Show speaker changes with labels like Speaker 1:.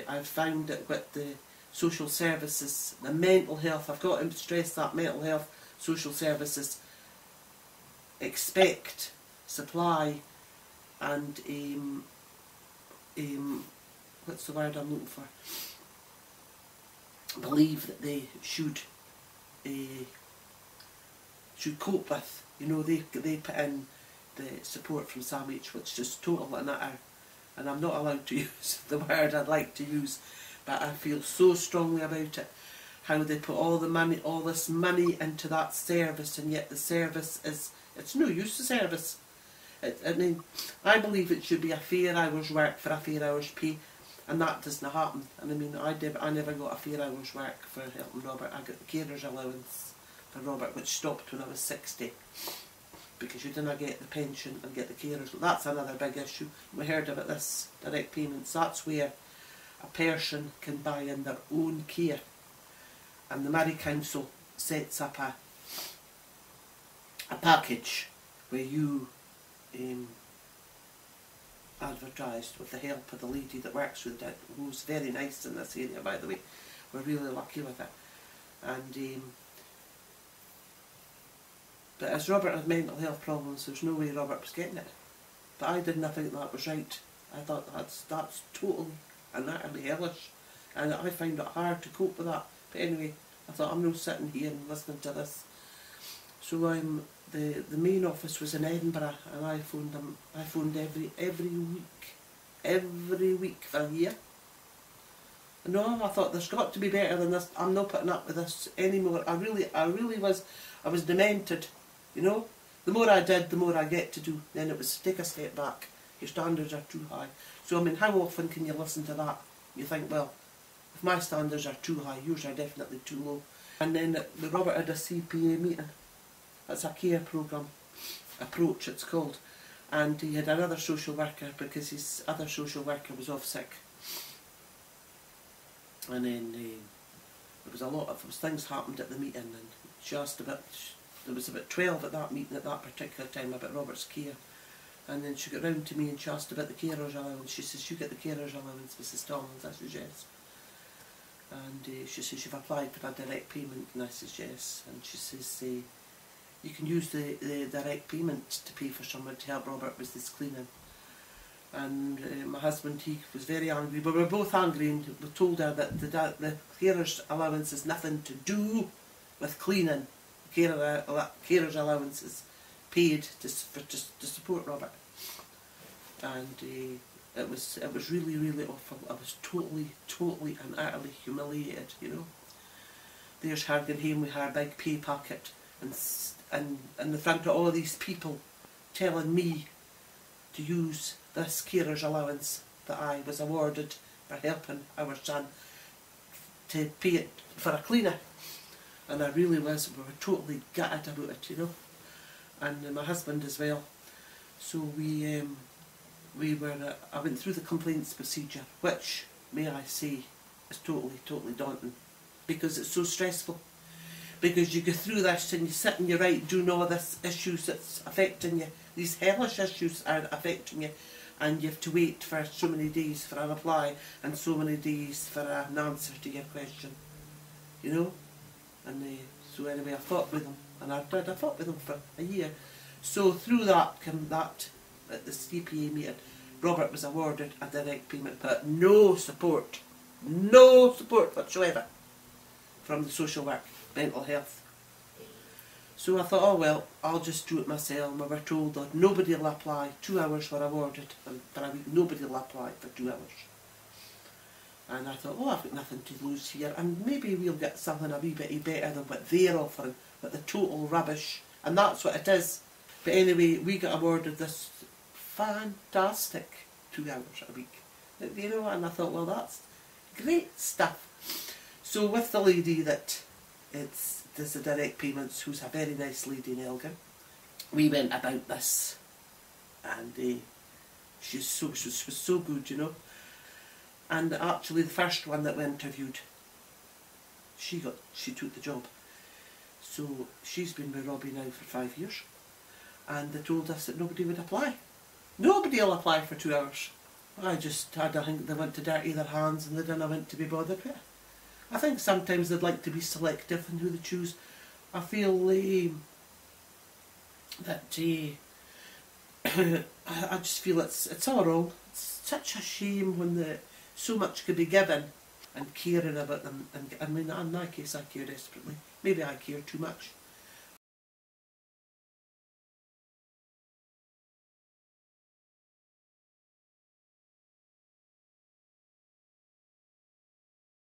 Speaker 1: I've found it with the social services, the mental health, I've got to stress that mental health, social services expect, supply and what's the word I'm looking for? Believe that they should cope with. You know, they put in the support from SAMH, which is total and utter, and I'm not allowed to use the word I'd like to use, but I feel so strongly about it. How they put all the money, all this money into that service, and yet the service is, it's no use, the service. I mean, I believe it should be a fair hour's work for a fair hour's pay, and that doesn't happen. And I mean, I never got a fair hour's work for helping Robert. I got the carer's allowance for Robert, which stopped when I was 60, because you didn't get the pension and get the carers. That's another big issue. We heard about this, direct payments. That's where a person can buy in their own care, and the Moray Council sets up a package where you advertised with the help of the lady that works with it, who's very nice in this area, by the way. We're really lucky with it. And but as Robert had mental health problems, there's no way Robert was getting it. But I didn't think that was right. I thought that's totally and utterly hellish, and I found it hard to cope with that. But anyway, I thought, I'm not sitting here and listening to this. So the main office was in Edinburgh, and I phoned them. I phoned every week for a year. No, I thought there's got to be better than this. I'm not putting up with this anymore. I really was. I was demented, you know. The more I did, the more I get to do. Then it was take a step back. Your standards are too high. So I mean, how often can you listen to that? You think, well, if my standards are too high, yours are definitely too low. And then Robert had a CPA meeting. That's a care programme approach, it's called. And he had another social worker because his other social worker was off sick. And then there was things happened at the meeting, and she asked about, there was about 12 at that meeting at that particular time about Robert's care. And then she got round to me and she asked about the carer's allowance. She says, you get the carer's allowance, Mrs. Tommins? I says, yes. And she says, you've applied for a direct payment? And I says, yes. And she says, you can use the direct payment to pay for someone to help Robert with his cleaning. And my husband, he was very angry. But we were both angry, and we told her that the carer's allowance has nothing to do with cleaning. The carer's allowance is paid to support Robert. And it was really, really awful. I was totally and utterly humiliated, you know. There's her going home with her big pay packet, and in the front of all these people telling me to use this carer's allowance that I was awarded for helping our son, to pay it for a cleaner. And I really was, we were totally gutted about it, you know. And my husband as well. So I went through the complaints procedure, which, may I say, is totally daunting, because it's so stressful. Because you go through this and you sit and you write doing all this issues that's affecting you, these hellish issues are affecting you, and you have to wait for so many days for a reply and so many days for an answer to your question, you know. And so anyway, I fought with them, and I fought with them for a year. So through that, at the CPA meeting, Robert was awarded a direct payment, but no support whatsoever from the social work, mental health. So I thought, oh well, I'll just do it myself. And we were told that nobody will apply. 2 hours were awarded, and for a week nobody will apply for 2 hours. And I thought, oh, I've got nothing to lose here, and maybe we'll get something a wee bit better than what they're offering, but the total rubbish. And that's what it is. But anyway, we got awarded this fantastic 2 hours a week. You know, and I thought, well, that's great stuff. So with the lady that does the direct payments, who's a very nice lady in Elgin, we went about this, and she was so good, you know. And actually the first one that we interviewed, she took the job. So she's been with Robbie now for 5 years, and they told us that nobody would apply. Nobody will apply for 2 hours. I think they want to dirty their hands and they didn't want to be bothered with it. I think sometimes they'd like to be selective in who they choose. I feel that I just feel it's all wrong. It's such a shame when so much could be given and caring about them. And I mean, in my case, I care desperately. Maybe I care too much.